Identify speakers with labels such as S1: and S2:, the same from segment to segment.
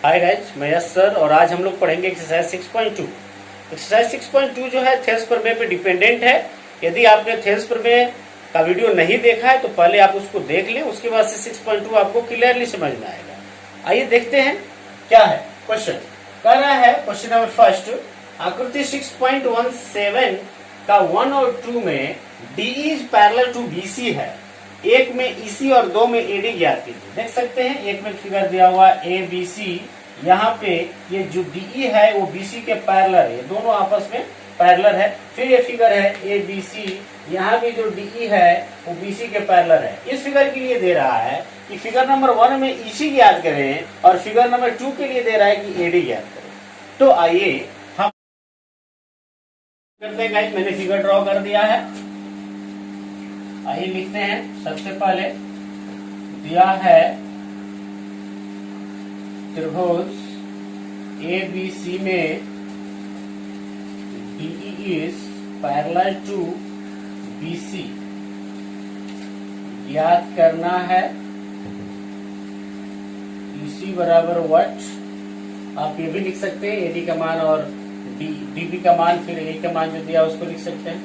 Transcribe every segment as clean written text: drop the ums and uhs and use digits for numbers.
S1: Hi guys, मैं यश sir और आज हम लोग पढ़ेंगे एक्सरसाइज 6.2। एक्सरसाइज 6.2 जो है थेल्स प्रमेय पे डिपेंडेंट है। यदि आपने थेल्स प्रमेय का वीडियो नहीं देखा है तो पहले आप उसको देख लें, उसके बाद से 6.2 आपको क्लियरली समझ में आएगा। आइए देखते हैं क्या है क्वेश्चन। कह रहा है क्वेश्चन नंबर फर्स्ट, आकृति 6.17 का 1 और 2 में D is parallel to BC है, एक में ईसी और दो में एडी ज्ञात कीजिए। देख सकते हैं एक में फिगर दिया हुआ ए बी सी, यहाँ पे ये जो डीई है वो बीसी के पैरेलल है, ये दोनों आपस में पैरेलल है। फिर ये फिगर है ए बी सी, यहाँ भी जो डीई है वो बीसी के पैरेलल है। इस फिगर के लिए दे रहा है कि फिगर नंबर 1 में ईसी ज्ञात करें और फिगर नंबर 2 के लिए दे रहा है कि एडी ज्ञात करें। तो आइए हम करते हैं गाइस, मैंने फिगर ड्रॉ कर दिया है। आइए लिखते हैं। सबसे पहले दिया है त्रिभुज ए बी सी में DE is parallel to BC, ज्ञात करना है ईसी बराबर व्हाट। आप ये भी लिख सकते हैं एडी का मान और डीबी का मान, फिर ए का मान जो दिया उसको लिख सकते हैं।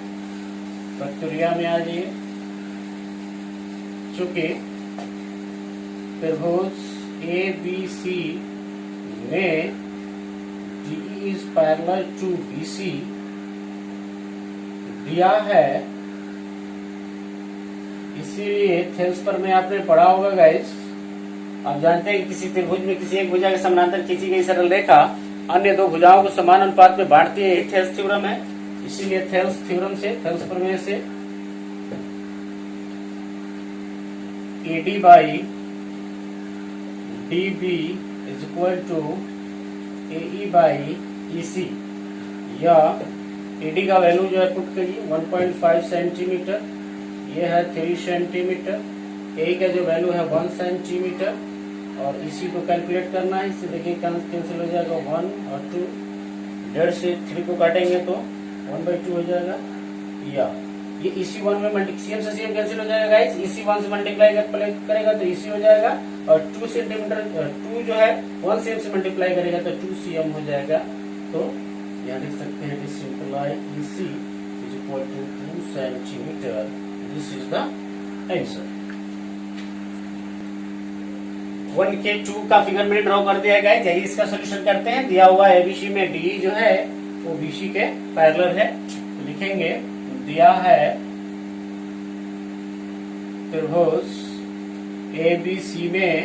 S1: प्रक्रिया में आ जाइए। चूंकि त्रिभुज ए बी सी में D is parallel to B C दिया है, इसीलिए थेल्स पर में आपने पढ़ा होगा गाइस। आप जानते हैं कि किसी त्रिभुज में किसी एक भुजा के समानांतर खींची गई सरल रेखा अन्य दो भुजाओं को समान अनुपात में बांटती है, यही थेल्स थ्योरम है। इसीलिए थेल्स थ्योरम से, थेल्स प्रमेय से AD by DB is equal to AE by EC। या AD का वैल्यू जो है पुट करिए 1.5 सेंटीमीटर, ये है 3 सेंटीमीटर। AE का जो वैल्यू है 1 सेंटीमीटर और EC को कैलकुलेट करना है। इससे देखिए कैंसिल हो जाएगा 1 और 2, 1.5 से 3 को काटेंगे तो 1/2 हो जाएगा। या ये EC 1 में सीएम से सीएम कैंसिल हो जाएगा गाइस। EC 1 से मल्टीप्लाई करेगा तो EC हो जाएगा और 2 सेंटीमीटर 2 जो है 1 सीएम से मल्टीप्लाई करेगा तो 2 सीएम हो जाएगा। तो यहाँ लिख सकते हैं this imply EC is equal to 2 centimetre. This is the answer. 1 के 2 का फिगर मैंने ड्रॉ कर दिया गाइस। यही इसका सोल्यूशन करते हैं। दिया हुआ एबीसी में डी जो है वो बीसी के पैरेलल है, तो लिखेंगे दिया है त्रिभुज ए बी सी में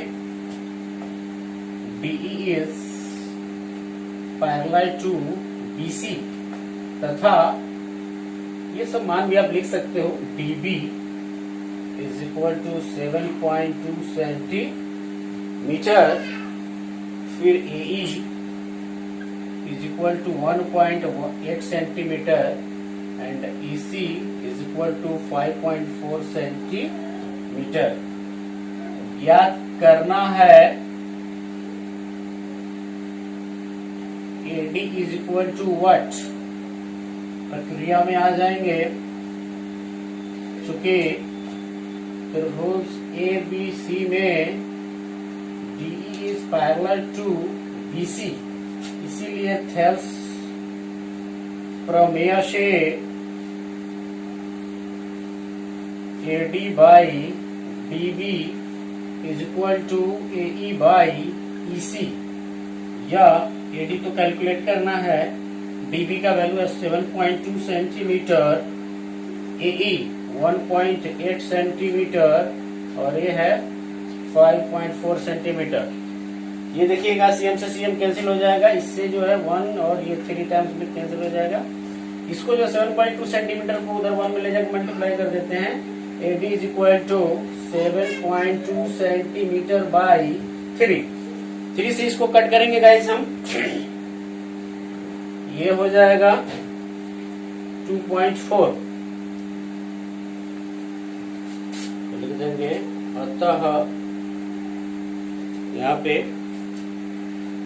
S1: DE is parallel to BC तथा ये सब मान भी आप लिख सकते हो। DB is equal to 7.2 centimetre, फिर AE is equal to 1.8 centimetre and EC is equal to 5.4 centimetre. ज्ञात करना है AD is equal to what। प्रक्रिया में आ जाएंगे। चूंकि त्रिभुज ABC में DE is parallel to BC, इसीलिए थेल्स प्रमेय से AD by DB is equal to AE by EC। या AD तो कैलकुलेट करना है, DB का वैल्यू है 7.2 सेंटीमीटर, AE 1.8 सेंटीमीटर और ये है 5.4 सेंटीमीटर। ये देखिएगा सीएम से सीएम कैंसिल हो जाएगा, इससे जो है 1 और ये 3 टाइम्स में कैंसिल हो जाएगा। इसको जो 7.2 सेंटीमीटर को उधर 1 में ले जाकर मल्टीप्लाई कर देते हैं। AD is equal to 7.2 centimetre by 3 से इसको कट करेंगे गाइस हम। ये हो जाएगा 2.4, तो लिख देंगे। अतः यहाँ पे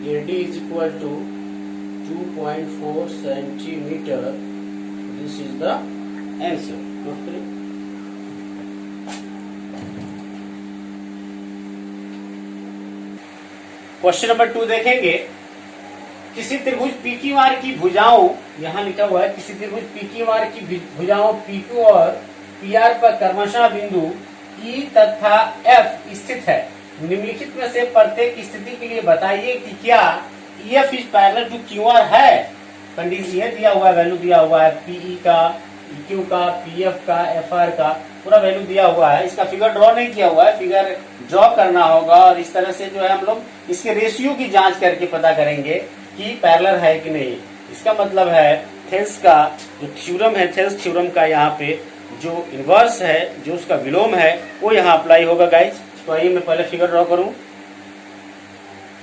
S1: AD is equal to 2.4 centimetre. This is the answer. Okay. Question number 2 देखेंगे। किसी त्रिभुज PQR की भुजाओं, यहाँ लिखा हुआ है किसी त्रिभुज PQR की भुजाओं PQ और PR पर क्रमशः बिंदु E तथा F स्थित है। निम्नलिखित में से प्रत्येक स्थिति के लिए बताइए कि क्या EF is parallel to QR है। कंडीशन ये दिया हुआ है, वैल्यू दिया हुआ है PE का, EQ का, PF का, FR का पूरा वैल्यू दिया हुआ है। इसका फिगर ड्रॉ नहीं किया हुआ है, फिगर ड्रॉ करना होगा और इस तरह से जो है हम लोग इसके रेशियो की जांच करके पता करेंगे कि पैरेलल है कि नहीं। इसका मतलब है थेल्स का जो थ्योरम है, थेल्स थ्योरम का यहाँ पे जो इनवर्स है, जो उसका विलोम है, वो यहाँ अप्लाई होगा गाइज। तो आइए मैं पहले फिगर ड्रॉ करूं।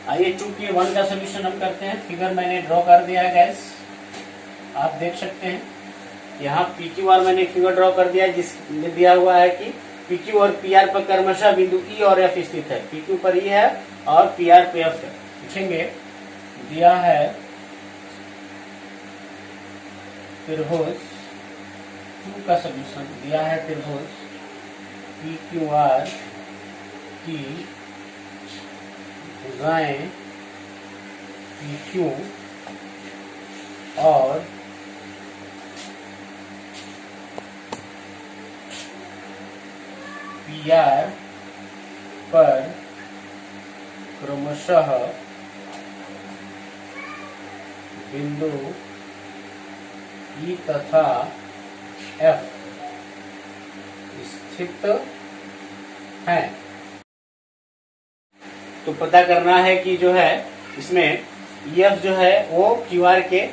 S1: आइए 2K1 का सोल्यूशन हम करते हैं। फिगर मैंने ड्रॉ कर दिया है गाइज, आप देख सकते हैं। यहाँ PQR मैंने एक फिगर ड्रॉ कर दिया है जिसमें दिया हुआ है कि PQ और PR पर क्रमशः बिंदु E और F स्थित है। PQ पर E है और PR पे F है। लिखेंगे दिया है त्रिभुज 2 का सोल्यूशन, दिया है त्रिभुज PQR की भुजाएं PQ और PR पर क्रमशः बिंदु E तथा F स्थित है। तो पता करना है कि जो है इसमें EF जो है वो QR के,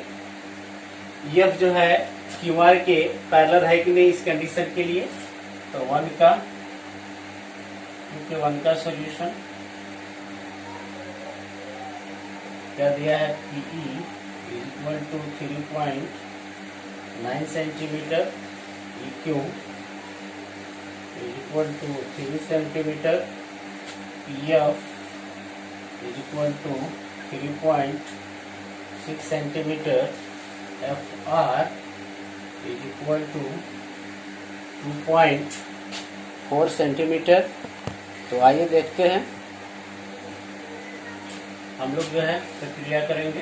S1: EF जो है QR के पैरेलल है कि नहीं इस कंडीशन के लिए। तो 1 का सॉल्यूशन क्या दिया है, PE equal to 3.9 centimetre, EQ equal to 3 centimetre, PF equal to 3.6 centimetre, FR equal to 2.4 centimetre. तो आइए देखते हैं, हम लोग जो है प्रक्रिया करेंगे।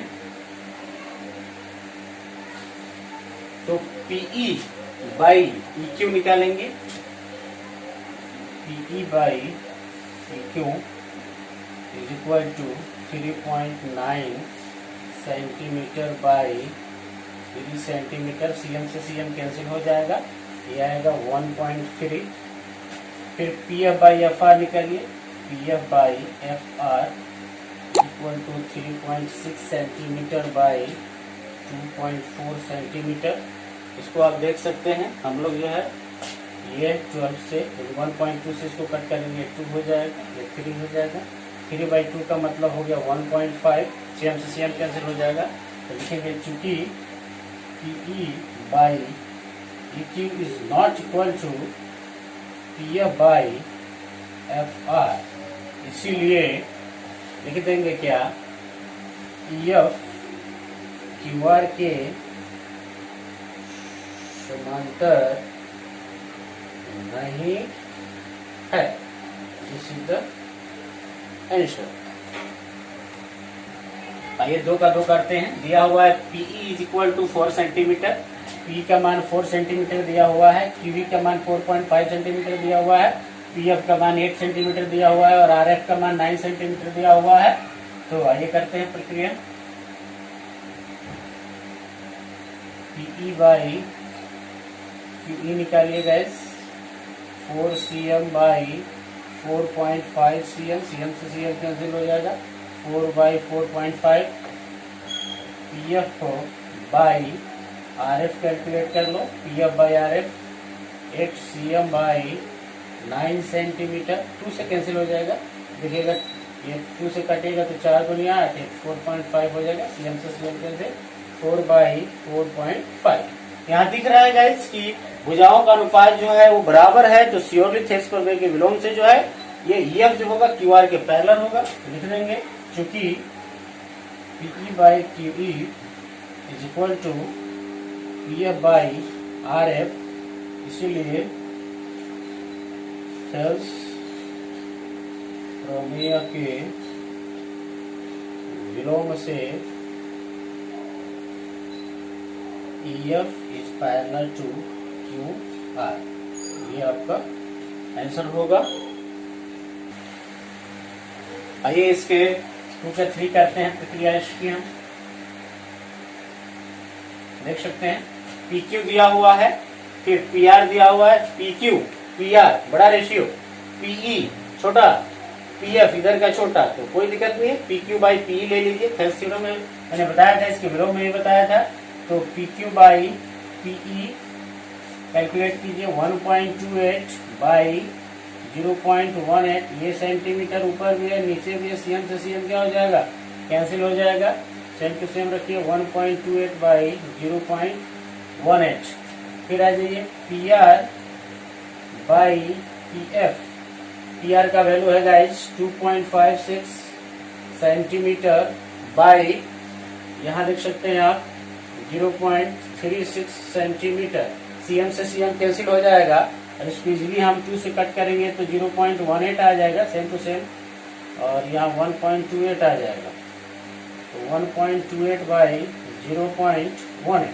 S1: तो PE बाई EQ निकालेंगे। PE by EQ is equal to 3.9 centimetre by 3 centimetre. CM से CM कैंसिल हो जाएगा, ये आएगा 1.3। फिर PF बाई FR निकालिए। PF by FR equal to 3.6 centimetre by 2.4 centimetre. इसको आप देख सकते हैं, हम लोग जो है ये 12 से 1.2 से इसको कट करेंगे, 2 हो जाएगा, ये 3 हो जाएगा। 3/2 का मतलब हो गया 1.5, CM से CM कैंसिल हो जाएगा। तो लिखेंगे चूंकि PE by EQ is not equal to PF by FR, इसीलिए लिख देंगे क्या, EF QR के समांतर नहीं है। This is the answer. आइए 2 का 2 करते हैं। दिया हुआ है PE is equal to 4 centimetre, PE का मान 4 सेंटीमीटर दिया हुआ है, QV का मान 4.5 सेंटीमीटर दिया हुआ है, PF का मान 8 सेंटीमीटर दिया हुआ है और RF का मान 9 सेंटीमीटर दिया हुआ है। तो आइए करते हैं प्रक्रिया। PE बाई QE निकालिए gas, 4 CM by 4.5 CM, CM से CM कैंसिल हो जाएगा, 4 by 4.5। PF by RF calculate कर लो, PF by RF 8 CM by 9 centimetre, 2 से कैंसिल हो जाएगा। देखिएगा ये 2 से कटेगा तो 4 गुनिया 8, 4.5 हो जाएगा। CM से CM कैंसिल, 4 बाई 4.5। यहाँ दिख रहा है गाइस कि भुजाओं का अनुपात जो है वो बराबर है, तो श्योरली थेल्स प्रमेय के विलोम से जो है ये EF जो होगा QR के पैरेलल होगा। लिख देंगे चूंकि PE by QE is equal to PF by RF, इसीलिए थेल्स प्रमेय के विलोम से EF is parallel to QR। ये आपका आंसर होगा। आइए इसके 2 के 3 करते हैं प्रक्रिया इसकी। हम देख सकते हैं PQ दिया हुआ है, फिर PR दिया हुआ है, PQ PR बड़ा रेशियो, PE छोटा, PF इधर का छोटा, तो कोई दिक्कत नहीं है। PQ बाई PE ले लीजिए। थेल्स थ्योरम में मैंने बताया था, इसके विलोम में भी बताया था। तो PQ बाई PE कैलकुलेट कीजिए। 1.28 बाई 0.18, ये सेंटीमीटर ऊपर भी है नीचे भी है, CM से CM क्या हो जाएगा, कैंसिल हो जाएगा। सेम टू सेम रखिए। 1.28 बाई 0.18। फिर आ जाइए PR बाई PF। PR का वैल्यू है गाइज 2.56 सेंटीमीटर बाई, यहाँ देख सकते हैं आप 0.36 सेंटीमीटर। CM से CM कैंसिल हो जाएगा और इसको इजिली हम 2 से कट करेंगे तो 0.18 आ जाएगा सेम टू सेम, और यहाँ 1.28 आ जाएगा। तो 1.28 बाई 0.18।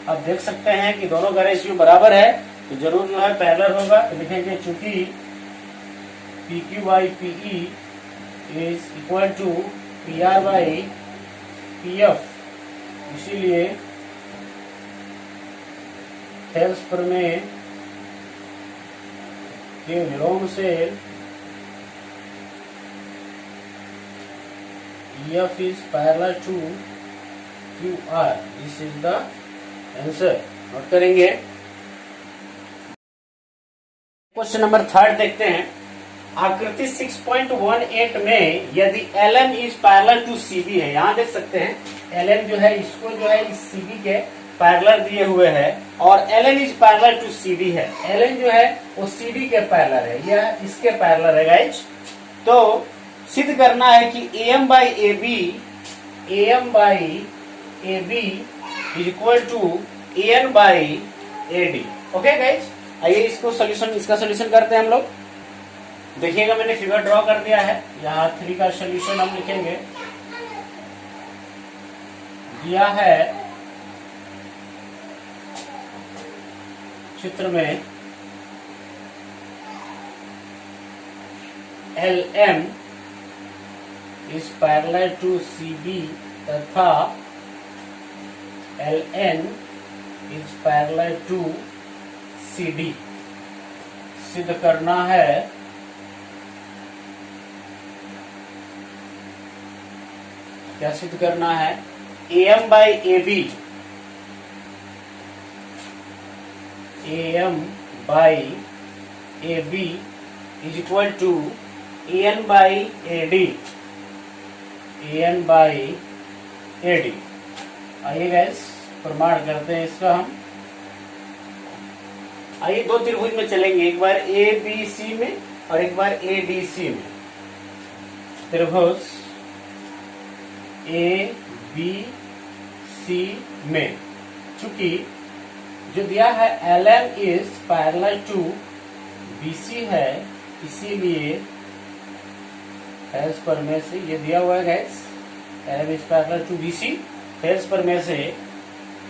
S1: अब देख सकते हैं कि दोनों का रेशियो बराबर है, तो जरूर जो है पैरेलल होगा। तो लिखेंगे चूंकि PQ by PE is equal to PR by PF, इसीलिए थेल्स प्रमेय के विलोम से EF is parallel to QR। This is the answer। Note करेंगे। क्वेश्चन नंबर 3 देखते हैं। आकृति 6.18 में यदि LM is parallel to CB है, यहाँ देख सकते हैं LM जो है इसको जो है इस CB के पैरेलल दिए हुए है, और LN is parallel to CD है। LN जो है वो CD के पैरेलल है, यह इसके पैरेलल है गाइज। तो सिद्ध करना है कि AM by AB is equal to AN by AD। Okay guys, आइए इसको इसका सोल्यूशन करते हैं हम लोग। देखिएगा मैंने फिगर ड्रॉ कर दिया है, यहाँ 3 का सोल्यूशन हम लिखेंगे। दिया है चित्र में LM is parallel to CB तथा LN is parallel to CD। सिद्ध करना है क्या सिद्ध करना है? AM by AB is equal to AN by AD। आइए गैस प्रमाण करते हैं इसका हम। आइए 2 त्रिभुज में चलेंगे, एक बार ABC में और एक बार ADC में। त्रिभुज ABC में चूंकि जो दिया है LM is parallel to BC है, इसीलिए थेल्स प्रमेय से ये दिया हुआ है guys, LM is parallel to BC। Thales प्रमेय से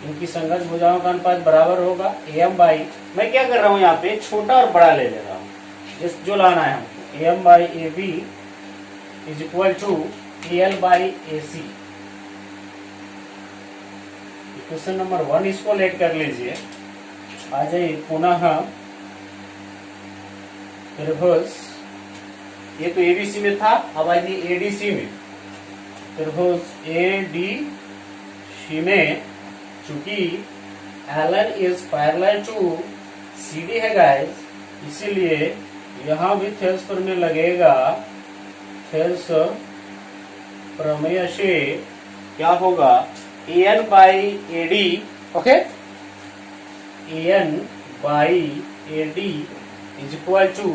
S1: इनकी संगत भुजाओं का अनुपात बराबर होगा AM बाई, मैं क्या कर रहा हूँ यहाँ पे छोटा और बड़ा ले रहा हूँ, जो लाना है हमको। AM by AB is equal to AL by AC। Question number 1 इसको लेट कर लीजिए। आ जाइए पुनः त्रिभुज, ये तो ABC में था, अब आइए ADC में। त्रिभुज ADC में चूंकि LN is parallel to CD है गाइस, इसीलिए यहाँ भी थेल्स प्रमेय लगेगा। थेल्स प्रमेय से क्या होगा? AN by AD। Okay, AN by AD is equal to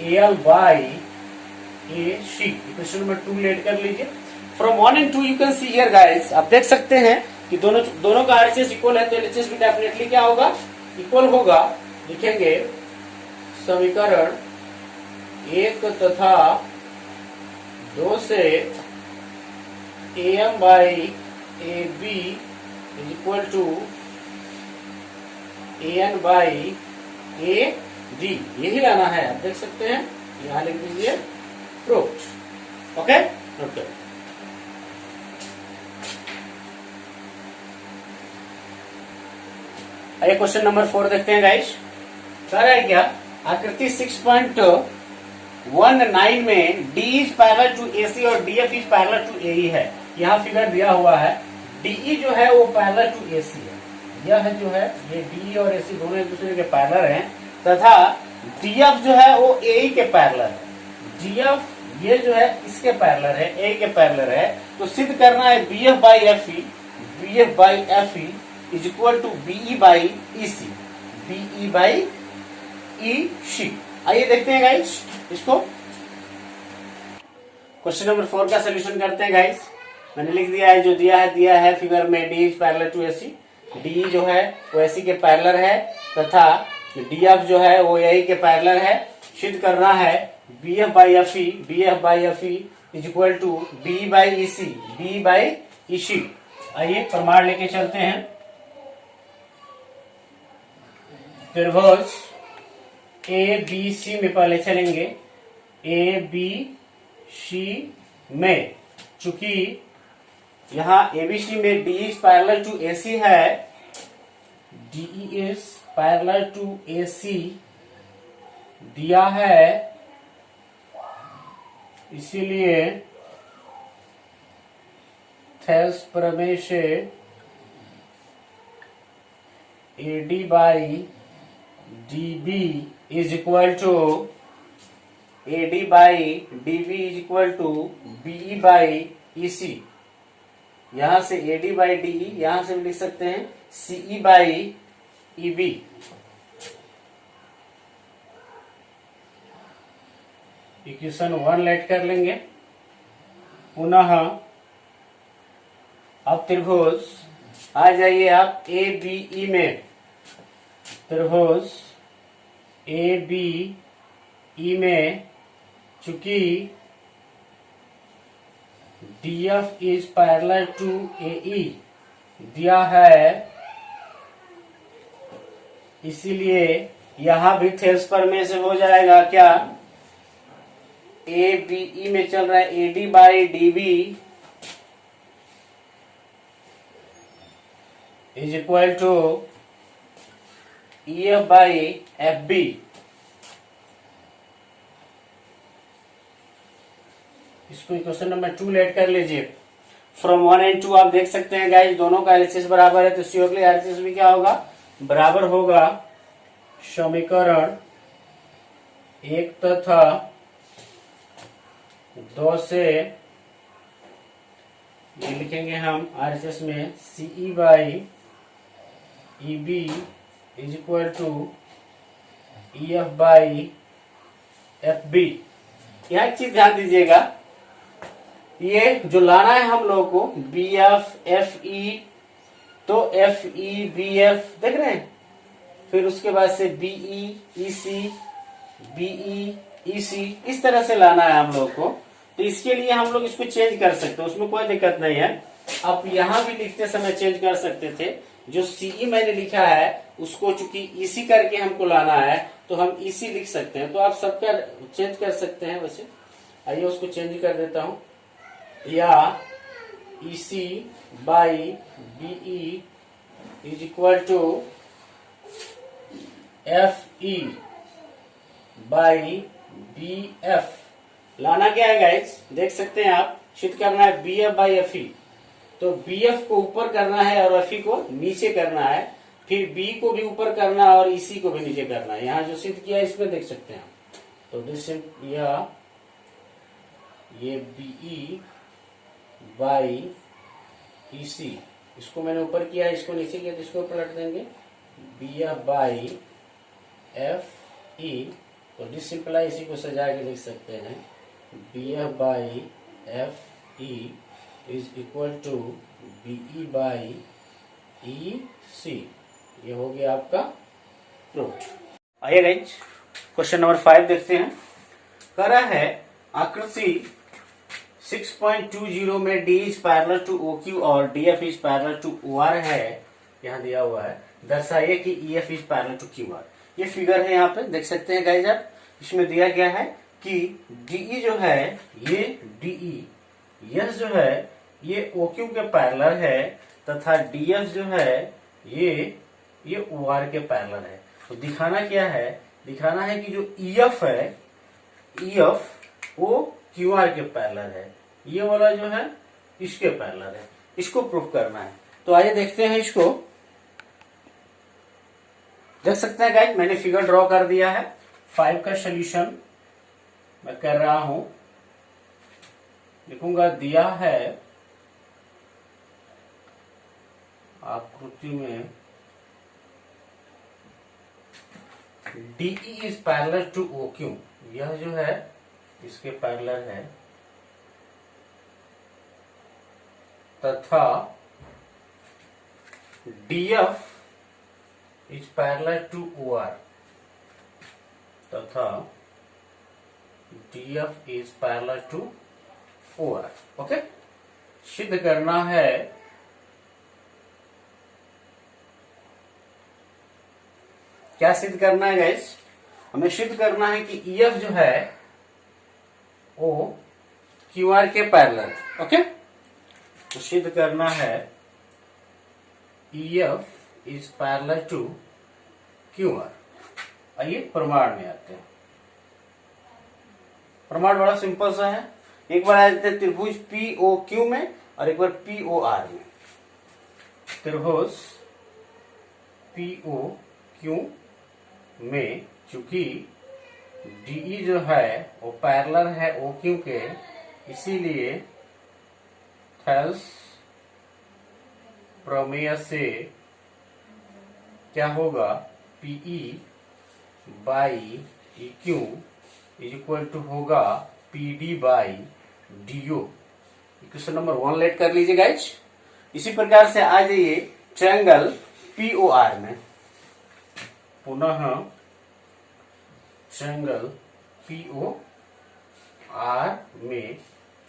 S1: AL by AC। Question number 2 let कर लीजिए। From 1 and 2 you can see here guys, आप देख सकते हैं कि दोनों का RHS इक्वल है, तो LHS भी डेफिनेटली क्या होगा? इक्वल होगा। लिखेंगे समीकरण 1 तथा 2 से AM by AB is equal to AN by AD, यही लाना है। आप देख सकते हैं, यहां लिख दीजिए प्रूव्ड। ओके, नोट करो। आइए क्वेश्चन नंबर 4 देखते हैं गाइस। कह रहा है क्या, आकृति 6.19 में D is parallel to AC और DF is parallel to AE है। यहाँ फिगर दिया हुआ है, DE जो है वो पैरेलल टू AC है। यह जो है ये DE और AC दोनों एक दूसरे के पैरेलल हैं, तथा DF जो है वो AE के पैरेलल है। DF ये जो है इसके पैरेलल है, AE के पैरेलल है। तो सिद्ध करना है BF by FE, BF by FE is equal to BE by EC, BE by EC। आइए देखते हैं गाइस इसको। क्वेश्चन नंबर 4 का सोल्यूशन करते हैं गाइस। मैंने लिख दिया है, जो दिया है फिगर में, D is parallel to AC। DE जो है वो AC के पैरेलल है, तथा DF जो है वो AE के पैरेलल है। सिद्ध करना है BF by FE, BF by FE is equal to BE by EC, BE by EC। आइए प्रमाण लेके चलते हैं। त्रिभुज ABC में पहले चलेंगे। ABC में चूंकि यहां ABC में D is parallel to AC है, DE is parallel to AC दिया है, इसीलिए थेल्स प्रमेय से AD by DB is equal to AD by DB is equal to BE by EC। यहां से AD बाई DE, यहां से भी लिख सकते हैं CE by EB। Equation 1 let कर लेंगे। पुनः अब त्रिभुज आ जाइए आप ABE में। त्रिभुज ABE में चूंकि DF is parallel to AE दिया है, इसीलिए यहां भी थेल्स प्रमेय से हो जाएगा क्या, ABE में चल रहा है AD by DB is equal to EF by FB। इसको क्वेश्चन नंबर 2 लेट कर लीजिए। फ्रॉम 1 एंड 2 आप देख सकते हैं गाइस, दोनों का एलएचएस बराबर है, तो श्योरली आरएचएस भी क्या होगा, बराबर होगा। समीकरण 1 तथा 2 से ये लिखेंगे हम आरएचएस में CE by EB is equal to EF by FB। यह एक चीज ध्यान दीजिएगा, ये जो लाना है हम लोग को BF FE, तो FE BF देख रहे हैं, फिर उसके बाद से BE EC, BE EC, इस तरह से लाना है हम लोग को। तो इसके लिए हम लोग इसको चेंज कर सकते हैं, उसमें कोई दिक्कत नहीं है। आप यहां भी लिखते समय चेंज कर सकते थे। जो CE मैंने लिखा है उसको चूंकि EC करके हमको लाना है, तो हम EC लिख सकते हैं। तो आप सबका चेंज कर सकते हैं। वैसे आइए उसको चेंज कर देता हूं, या EC by BE is equal to FE by BF। लाना क्या है गाइस, देख सकते हैं आप, सिद्ध करना है BF बाई FE। तो BF को ऊपर करना है और FE को नीचे करना है, फिर B को भी ऊपर करना है और EC को भी नीचे करना है। यहाँ जो सिद्ध किया है इसमें देख सकते हैं आप। तो दिस ये BE बाई EC, इसको मैंने ऊपर किया, इसको नीचे किया, तो इसको पलट देंगे BF बाई FE। तो दिस सिंपलाई इसी को सजा के लिख सकते हैं BF by FE is equal to BE by EC। ये हो गया आपका प्रूफ। आइए गाइस क्वेश्चन नंबर 5 देखते हैं। कह रहा है आकृति 6.20 में D is parallel to OQ और DF is parallel to OR है, यहाँ दिया हुआ है। दर्शाइए कि EF is parallel to QR। ये फिगर है, यहाँ पे देख सकते हैं गाइज आप। इसमें दिया गया है कि DE जो है ये DE, यह जो है ये OQ के पैरेलल है, तथा DF जो है ये OR के पैरेलल है। तो दिखाना क्या है, दिखाना है कि जो EF है, EF वो QR के पैरेलल है, ये वाला जो है इसके पैरेलल है। इसको प्रूफ करना है। तो आइए देखते हैं इसको। देख सकते हैं गाइस, मैंने फिगर ड्रॉ कर दिया है। 5 का सॉल्यूशन मैं कर रहा हूं, लिखूंगा। दिया है आकृति में DE is parallel to OQ, यह जो है इसके पैरेलल है, तथा DF is parallel to OR, तथा DF is parallel to OR। Okay, सिद्ध करना है क्या सिद्ध करना है गाइस, हमें सिद्ध करना है कि EF जो है वो QR के पैरेलल। ओके, तो सिद्ध करना है EF is parallel to QR। आइए प्रमाण में आते हैं। प्रमाण बड़ा सिंपल सा है। एक बार आ जाते हैं त्रिभुज POQ में और एक बार POR में। त्रिभुज POQ में चूंकि DE जो है वो पैरेलल है OQ के, इसीलिए थेल्स प्रमेय से क्या होगा, PE by EQ is equal to होगा PD by DO। Question number 1 let कर लीजिए गाइज। इसी प्रकार से आ जाइए ट्रायंगल POR में। पुनः ट्रायंगल POR में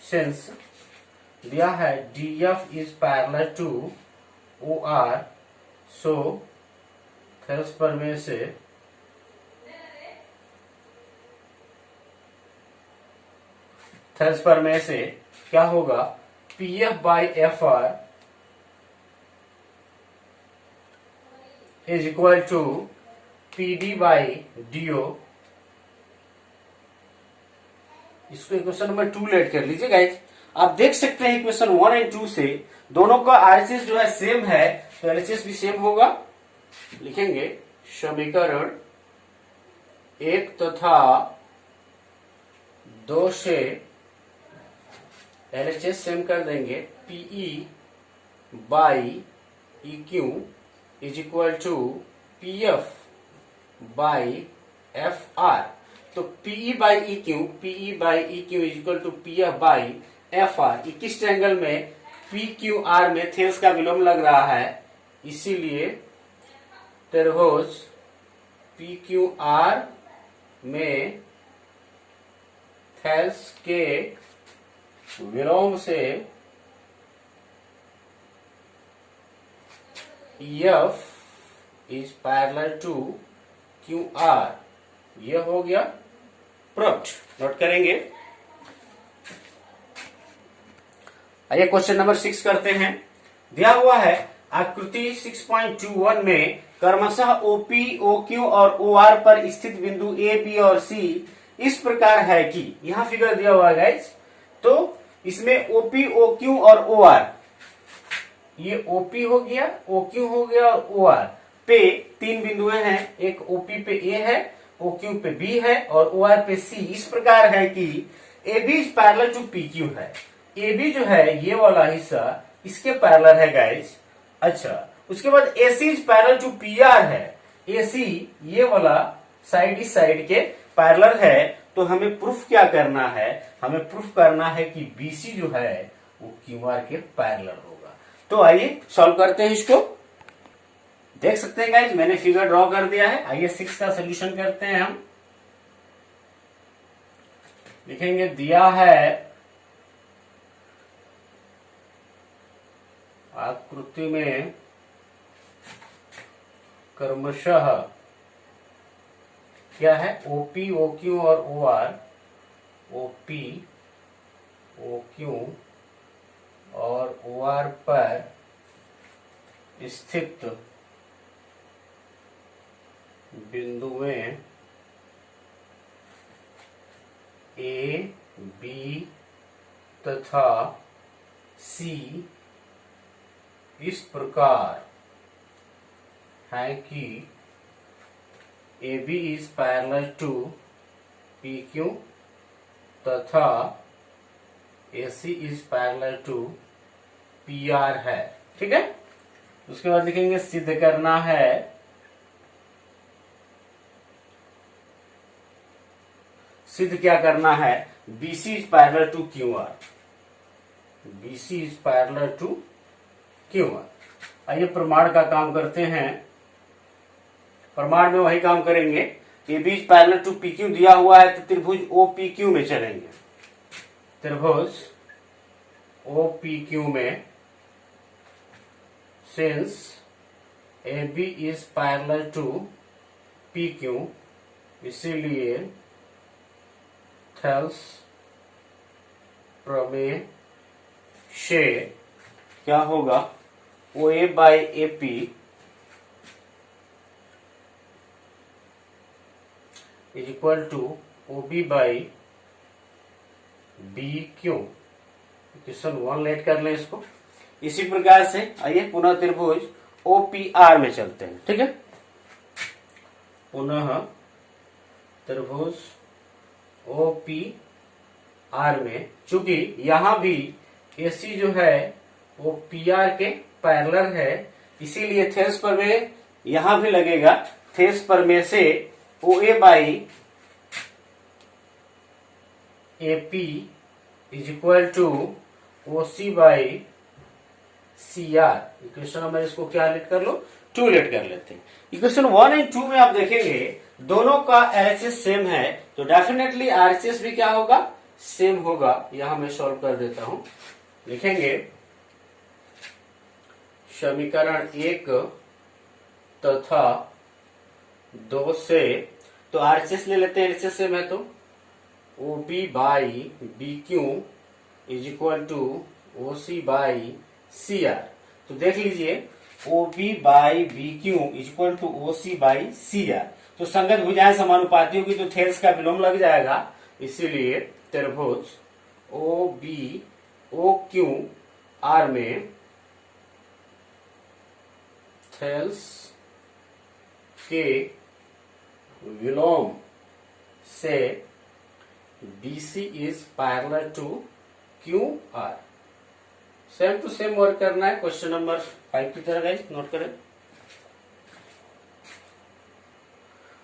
S1: सिंस दिया है DF is parallel to OR, so Thales प्रमेय से क्या होगा, PF by FR is equal to PD by DO। इसको इक्वेशन नंबर 2 लेट कर लीजिए गाइज। आप देख सकते हैं इक्वेशन 1 एंड 2 से दोनों का RHS जो है सेम है, तो LHS भी सेम होगा। लिखेंगे समीकरण 1 तथा 2 से LHS सेम कर देंगे। PE by EQ is equal to PF by FR। तो PE by EQ is equal to PF by FR। किस ट्रायंगल में PQR में थेल्स का विलोम लग रहा है, इसीलिए त्रिभुज PQR में थेल्स के विलोम से EF is parallel to QR। यह हो गया प्रूव्ड। नोट करेंगे। आइए क्वेश्चन नंबर 6 करते हैं। दिया हुआ है आकृति 6.21 में क्रमशः OP, OQ और OR पर स्थित बिंदु A, B और C इस प्रकार है कि, यहां फिगर दिया हुआ है गाइज। तो इसमें OP, OQ और OR, ये OP हो गया, OQ हो गया और OR पे 3 बिंदुएं हैं। एक OP पे A है, OQ पे B है और OR पे C। इस प्रकार है कि AB is parallel to PQ है। AB जो है ये वाला हिस्सा इसके पैरेलल है गाइज। अच्छा, उसके बाद AC is parallel to PR है। AC ये वाला साइड इस साइड के पैरेलल है। तो हमें प्रूफ क्या करना है, हमें प्रूफ करना है कि BC जो है वो QR के पैरेलल होगा। तो आइए सॉल्व करते हैं इसको। देख सकते हैं गाइज, मैंने फिगर ड्रॉ कर दिया है। आइए 6 का सोल्यूशन करते हैं हम। लिखेंगे दिया है आकृति में क्रमशः क्या है, OP, OQ और OR, OP, OQ और OR पर स्थित बिंदुएं A, B तथा C इस प्रकार है कि AB is parallel to PQ तथा AC is parallel to PR है। ठीक है, उसके बाद लिखेंगे सिद्ध करना है सिद्ध क्या करना है, BC is parallel to QR, BC is parallel to QR। आइए प्रमाण का काम करते हैं। प्रमाण में वही काम करेंगे, AB is parallel to PQ दिया हुआ है तो त्रिभुज OPQ में चलेंगे। त्रिभुज OPQ में since AB is parallel to PQ, इसीलिए थेल्स प्रमेय से क्या होगा, OA by AP is equal to OB by BQ। Question 1 let कर लें इसको। इसी प्रकार से आइए पुनः त्रिभुज OPR में चलते हैं। ठीक है, पुनः त्रिभुज OPR में, चूंकि यहां भी AC जो है वो PR के पैरेलल है, इसीलिए थेल्स प्रमेय यहां भी लगेगा। थेल्स प्रमेय से OA by AP is equal to OC by CR। Equation number इसको क्या लेट कर लो, 2 लेट कर लेते हैं। इक्वेशन 1 और 2 में आप देखेंगे दोनों का LHS सेम है, तो डेफिनेटली RHS भी क्या होगा, सेम होगा। यहां मैं सॉल्व कर देता हूं। लिखेंगे समीकरण 1 तथा 2 से, तो RHS ले लेते हैं, RHS सेम है तो OB by BQ is equal to OC by CR। तो देख लीजिए OB by BQ is equal to OC by CR। तो संगत भुजाएं समानुपाती होगी तो थेल्स का विलोम लग जाएगा, इसीलिए त्रिभुज OBOQR में थेल्स के विलोम से BC is parallel to QR। Same to same work करना है। क्वेश्चन नंबर 5 की तरह गाइस नोट करें।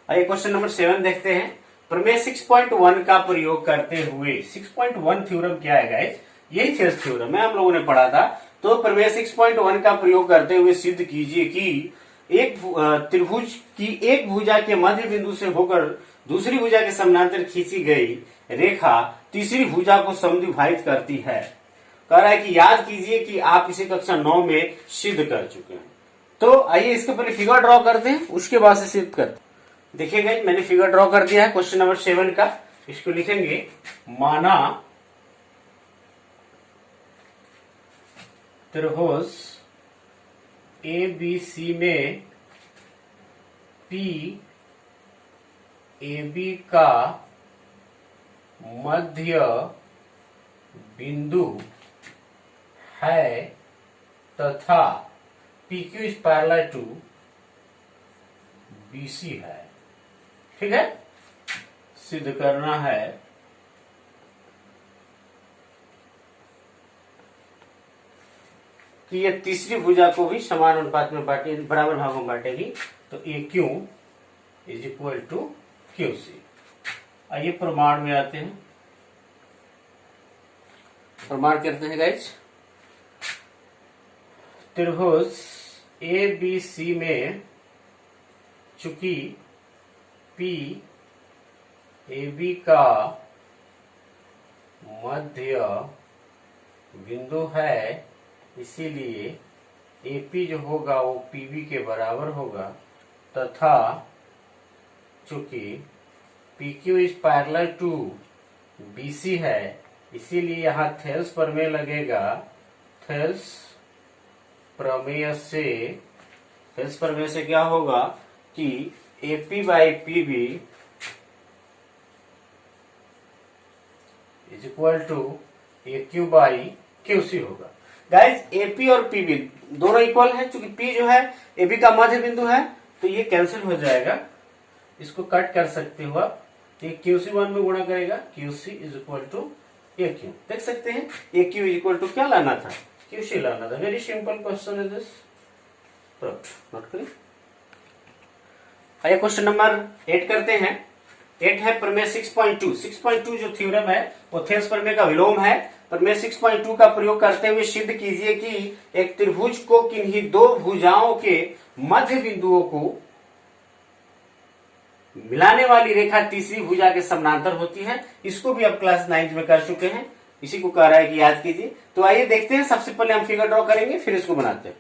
S1: आइए क्वेश्चन नंबर 7 देखते हैं। प्रमेय 6.1 का प्रयोग करते हुए, 6.1 थ्योरम क्या है गाइस, यही थेल्स थ्योरम है, हम लोगों ने पढ़ा था। तो प्रमेय 6.1 का प्रयोग करते हुए सिद्ध कीजिए कि एक त्रिभुज की एक भुजा के मध्य बिंदु से होकर दूसरी भुजा के समानांतर खींची गई रेखा तीसरी भुजा को समद्विभाजित करती है। कह रहा है कि याद कीजिए कि आप इसे कक्षा 9 में सिद्ध कर चुके हैं। तो आइए इसके पहले फिगर ड्रॉ करते हैं, उसके बाद से सिद्ध करते हैं। देखिएगा मैंने फिगर ड्रॉ कर दिया है क्वेश्चन नंबर 7 का। इसको लिखेंगे, माना त्रिभुज ABC में PAB का मध्य बिंदु है तथा PQ is parallel to BC है। ठीक है, सिद्ध करना है कि ये तीसरी भुजा को भी समान अनुपात में बांटे, बराबर भागों में बांटेगी, तो AQ is equal to QC। आइए प्रमाण में आते हैं। प्रमाण करते हैं गाइस। त्रिभुज ABC में चूंकि PAB का मध्य बिंदु है, इसीलिए AP जो होगा वो PB के बराबर होगा, तथा चूंकि PQ is parallel to BC है, इसीलिए यहाँ थेल्स प्रमेय लगेगा। थेल्स प्रमेय से क्या होगा कि AP by PB is equal to AQ by QC होगा। गाइज AP और PB दोनों इक्वल है, चूंकि P जो है AB का मध्य बिंदु है, तो ये कैंसिल हो जाएगा, इसको कट कर सकते हो आप। ये QC1 में गुणा करेगा, QC is equal to AQ। देख सकते हैं AQ इज इक्वल टू क्या लाना था, QC लाना था। Very simple question is this. Note करें। आइए क्वेश्चन नंबर 8 करते हैं। 8 है प्रमेय 6.2। 6.2 जो थ्योरम है वो थेल्स प्रमेय का विलोम है। प्रमेय 6.2 का प्रयोग करते हुए सिद्ध कीजिए कि एक त्रिभुज को किन्हीं दो भुजाओं के मध्य बिंदुओं को मिलाने वाली रेखा तीसरी भुजा के समानांतर होती है। इसको भी आप क्लास 9 में कर चुके हैं, इसी को कह रहा है कि याद कीजिए। तो आइए देखते हैं, सबसे पहले हम फिगर ड्रॉ करेंगे, फिर इसको बनाते हैं।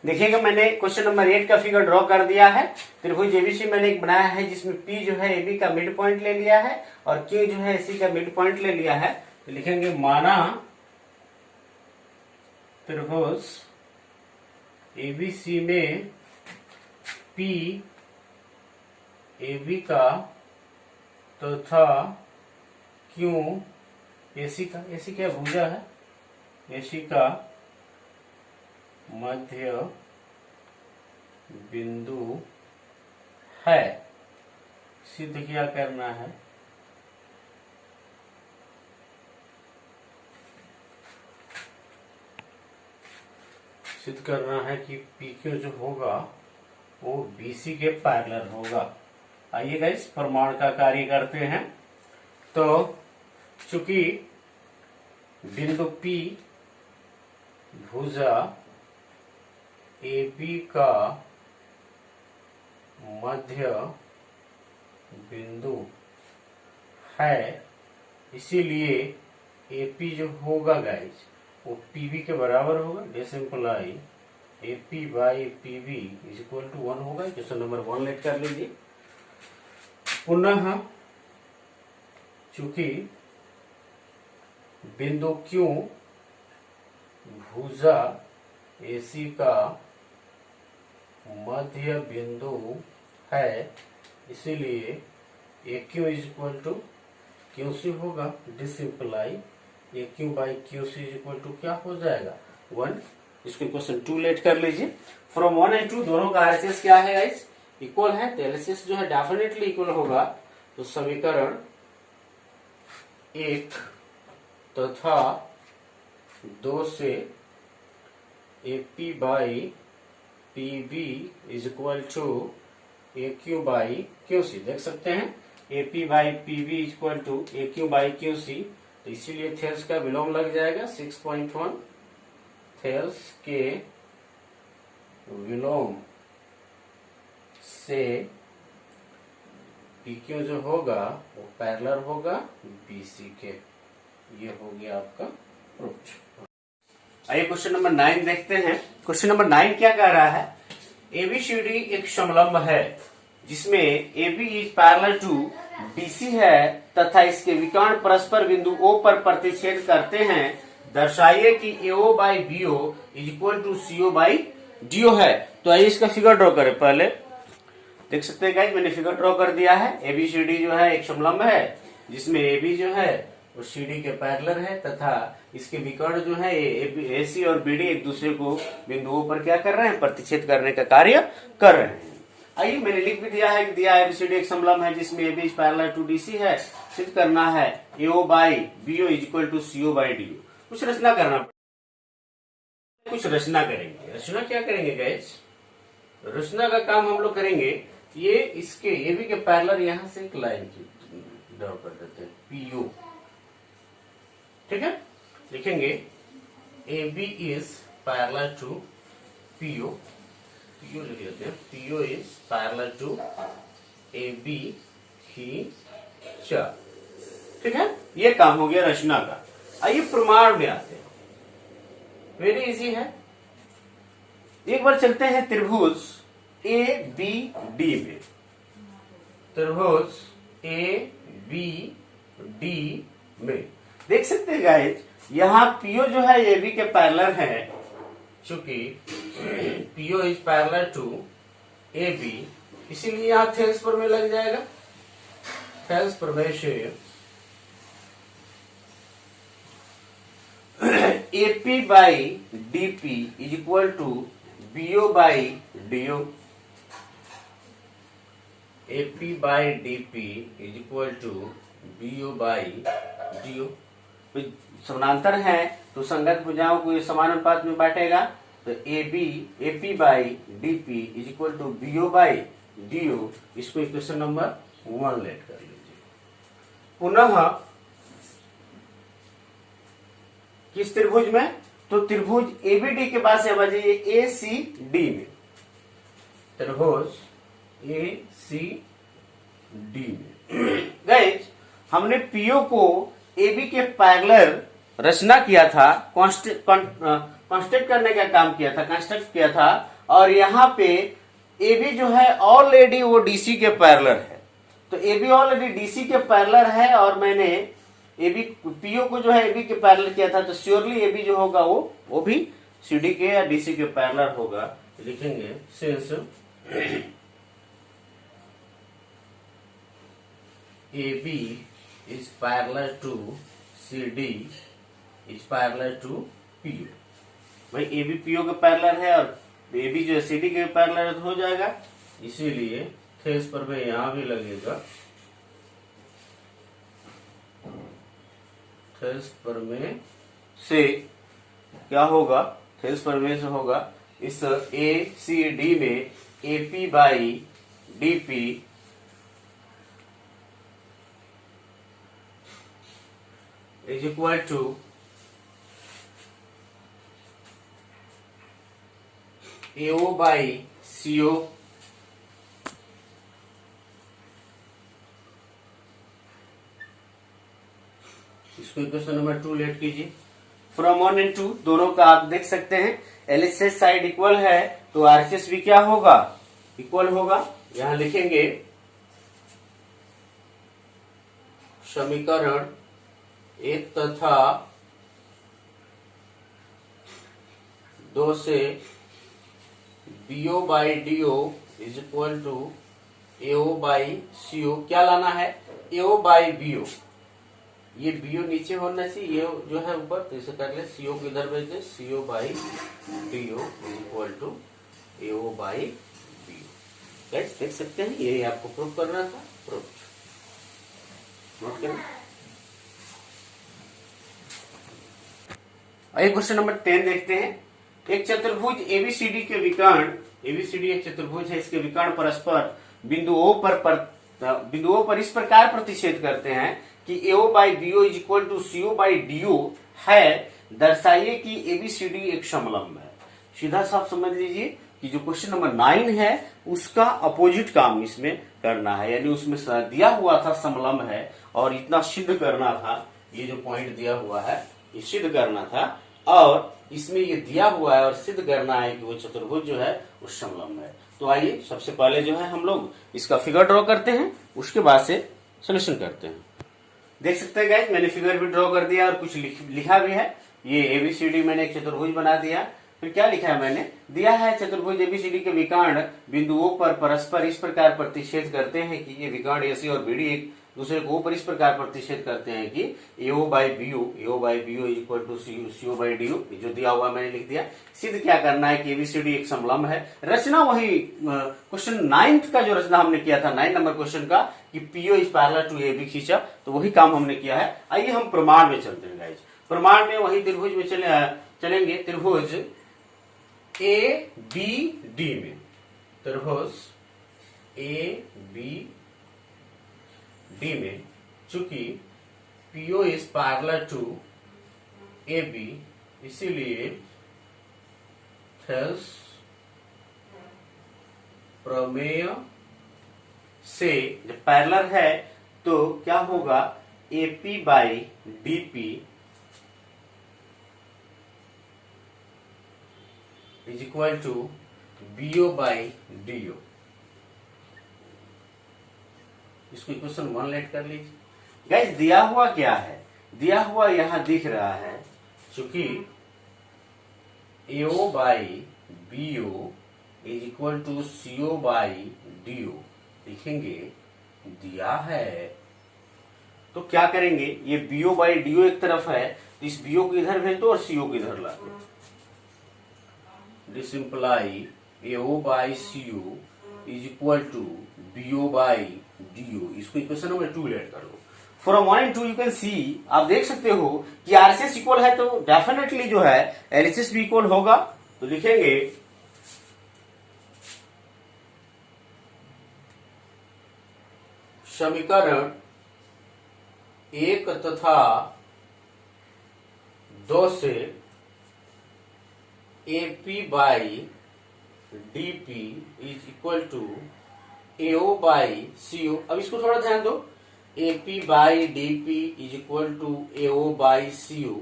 S1: देखिएगा मैंने क्वेश्चन नंबर 8 का फिगर ड्रॉ कर दिया है। त्रिभुज एबीसी मैंने एक बनाया है, जिसमें P जो है AB का मिड पॉइंट ले लिया है और Q जो है AC का मिड पॉइंट ले लिया है। तो लिखेंगे माना त्रिभुज एबीसी में P AB का तथा Q AC का, AC क्या भुजा है, AC का मध्य बिंदु है। सिद्ध क्या करना है, सिद्ध करना है कि PQ जो होगा वो BC के पैरेलल होगा। आइए गाइस प्रमाण का कार्य करते हैं। तो चूंकि बिंदु P भुजा AB का मध्य बिंदु है, इसीलिए AP जो होगा गाइज वो PB के बराबर होगा। This imply AP by PB is equal to 1 होगा। क्वेश्चन नंबर 1 लेट कर लीजिए। पुनः चूंकि बिंदु Q भुजा AC का मध्य बिंदु है, इसीलिए AQ is equal to QC होगा। This imply AQ by QC is equal to क्या हो जाएगा 1। इसको क्वेश्चन 2 लेट कर लीजिए। फ्रॉम 1 एंड 2 दोनों का RHS क्या है गाइस, इक्वल है, तो LHS जो है डेफिनेटली इक्वल होगा। तो समीकरण 1 तथा 2 से AP by PB is equal to AQ by QC देख सकते हैं। AP by PB is equal to AQ by QC, तो इसीलिए थेल्स का विलोम लग जाएगा 6.1। थेल्स के विलोम से PQ जो होगा वो पैरेलल होगा BC के। ये हो गया आपका प्रूफ। आइए क्वेश्चन नंबर 9 देखते हैं। क्वेश्चन नंबर 9 क्या कह रहा है, ABCD एक समलंब है जिसमें AB is parallel to BC है तथा इसके विकर्ण परस्पर बिंदु O पर प्रतिच्छेद करते हैं। दर्शाइए कि AO by BO is equal to CO by DO है। तो आइए इसका फिगर ड्रॉ करें। पहले देख सकते हैं गाइस मैंने फिगर ड्रॉ कर दिया है। ABCD जो है एक समलंब है जिसमें AB जो है वो CD के पैरेलल है तथा इसके विकर्ण जो है AC और BD एक दूसरे को बिंदुओं पर क्या कर रहे हैं, प्रतिच्छेद करने का कार्य कर रहे हैं। आइए मैंने लिख भी दिया है कि दिया ABCD एक समलंब है जिसमें AB is parallel to DC है। सिद्ध करना है AO by BO is equal to CO by DO। कुछ रचना करना पड़ेगा, कुछ रचना करेंगे। रचना क्या करेंगे गाइस, रचना का काम हम लोग करेंगे। ये इसके AB के पैरेलल यहां से एक लाइन ड्रॉ कर देते हैं PO, ठीक है। लिखेंगे AB is parallel to PO, PO लिख लेते हैं। PO is parallel to AB खींचा, ठीक है। ये काम हो गया रचना का। आइए प्रमाण में आते हैं। वेरी इजी है। एक बार चलते हैं त्रिभुज ए बी डी में। त्रिभुज ए बी डी में देख सकते हैं गाइस, यहाँ पीओ जो है ए बी के पैरेलल है। चूंकि PO is parallel to A B, इसीलिए यहाँ थेल्स प्रमेय लग जाएगा। थेल्स प्रमेय से AP by DP is equal to BO by DO. AP by DP is equal to BO by DO. समानांतर है तो संगत भुजाओं को ये समान अनुपात में बांटेगा। तो AP by DP is equal to BO by DO. इसको इक्वेशन नंबर 1 लेट कर लीजिए। पुनः किस त्रिभुज में? तो त्रिभुज एबीडी के पास से बजाइए ए सी डी में। त्रिभुज ए सी डी में गाइस, हमने पीओ को एबी के पैरेलल रचना किया था, कंस्ट्रक्ट करने का काम किया था, कंस्ट्रक्ट किया था। और यहाँ पे एबी जो है ऑलरेडी वो डीसी के पैरेलल है। तो एबी ऑलरेडी डीसी के पैरेलल है और मैंने एबी पीओ को जो है एबी के पैरेलल किया था। तो श्योरली एबी जो होगा वो भी सीडी के या डीसी के पैरेलल होगा। लिखेंगे since AB is parallel to CD is parallel to PO। भाई AB PO के पैरेलल है और AB जो है CD के पैरेलल हो जाएगा, इसीलिए थेल्स प्रमेय यहां भी लगेगा। थेल्स प्रमेय से क्या होगा? थेल्स प्रमेय से होगा इस ACD में AP by DP is equal to AO by CO। इसको इक्वेशन नंबर 2 लेट कीजिए। फ्रॉम 1 एंड 2 दोनों का आप देख सकते हैं। एलएचएस साइड इक्वल है तो आरएचएस भी क्या होगा? इक्वल होगा। यहां लिखेंगे समीकरण 1 तथा 2 से BO by DO is equal to AO by CO। क्या लाना है? AO by BO। ये BO नीचे होना चाहिए, AO जो है ऊपर, तो इसे कर ले CO को इधर भेज दे। CO by DO is equal to AO by BO। Guys देख सकते हैं, यही आपको प्रूफ करना था। प्रूफ नोट करना। आइए क्वेश्चन नंबर 10 देखते हैं। एक चतुर्भुज एबीसीडी के विकर्ण, एबीसीडी एक चतुर्भुज है, इसके विकर्ण परस्पर बिंदुओं पर इस प्रकार प्रतिच्छेद करते हैं कि AO by BO is equal to CO by DO है। दर्शाइए कि एबीसीडी एक समलंब है। सीधा साफ समझ लीजिए कि जो क्वेश्चन नंबर 9 है उसका अपोजिट काम इसमें करना है, यानी उसमें दिया हुआ था समलंब है और इतना सिद्ध करना था। ये जो पॉइंट दिया हुआ है ये सिद्ध करना था और इसमें ये दिया हुआ है और सिद्ध करना है कि वो चतुर्भुज जो है वो समलंब है। तो आइए सबसे पहले जो है हम लोग इसका फिगर ड्रॉ करते हैं, उसके बाद से सोल्यूशन करते हैं। देख सकते हैं गाइस, मैंने फिगर भी ड्रॉ कर दिया और कुछ लिखा भी है। ये एबीसीडी मैंने एक चतुर्भुज बना दिया। फिर क्या लिखा है मैंने? दिया है चतुर्भुज एबीसीडी के विकर्ण बिंदुओं पर परस्पर इस प्रकार प्रतिच्छेद करते हैं कि ये विकर्ण एसी और बीडी एक दूसरे को ऊपर इस प्रकार प्रतिच्छेद करते हैं कि AO by BO is equal to CO by DO। जो दिया हुआ मैंने लिख दिया। सिद्ध क्या करना है कि एबीसीडी एक समलंब है। रचना वही क्वेश्चन 9 का जो रचना हमने किया था, 9 नंबर क्वेश्चन का, कि PO is parallel to AB खींचा, तो वही काम हमने किया है। आइए हम प्रमाण में चलते हैं गाइस। प्रमाण में वही त्रिभुज में चलेंगे। त्रिभुज ABD में, त्रिभुज ABD में चूंकि PO is parallel to AB, इसीलिए थेल्स प्रमेय से जब पैरेलल है तो क्या होगा? AP by DP is equal to BO by DO। इसको इक्वेशन 1 लेट कर लीजिए। गाइस दिया हुआ क्या है, दिया हुआ यहां दिख रहा है चूंकि AO by BO is equal to CO by DO लिखेंगे, दिया है तो क्या करेंगे, ये BO बाई DO एक तरफ है तो इस BO को इधर भेज दो और CO को इधर ला दो। This imply AO by CO is equal to BO by DO। इसको इक्वेशन नंबर 2 लेट कर लो। From 1 and 2 you can see, आप देख सकते हो कि RHS इक्वल है तो डेफिनेटली जो है LHS भी इक्वल होगा। तो लिखेंगे समीकरण 1 तथा 2 से AP by DP is equal to AO by CO। अब इसको थोड़ा ध्यान दो, AP by DP is equal to AO by CO।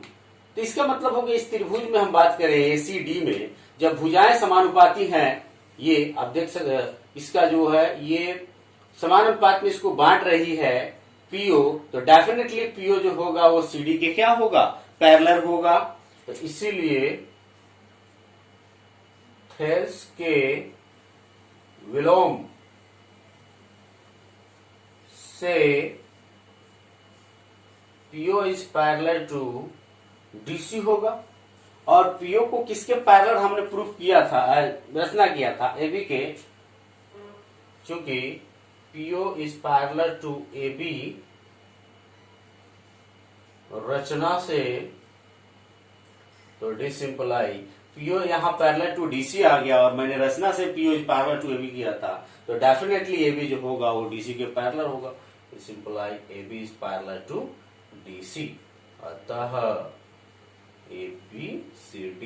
S1: तो इसका मतलब हो गया इस त्रिभुज में हम बात करें ACD में, जब भुजाएं समानुपाती हैं, ये आप देख सकते, इसका जो है ये समानुपात में इसको बांट रही है PO, तो डेफिनेटली PO जो होगा वो CD के क्या होगा, पैरेलल होगा। तो इसीलिए थेल्स के विलोम से PO is parallel to DC होगा। और PO को किसके पैरेलल हमने प्रूफ किया था, रचना किया था AB के, क्योंकि PO is parallel to AB रचना से, तो दिस इंप्लाई PO यहाँ पैरेलल टू DC आ गया और मैंने रचना से PO is parallel to AB किया था, तो डेफिनेटली AB जो होगा वो DC के पैरेलल होगा। This imply AB is parallel to DC। अतः ABCD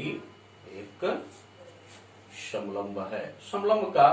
S1: एक समलंब है। समलंब का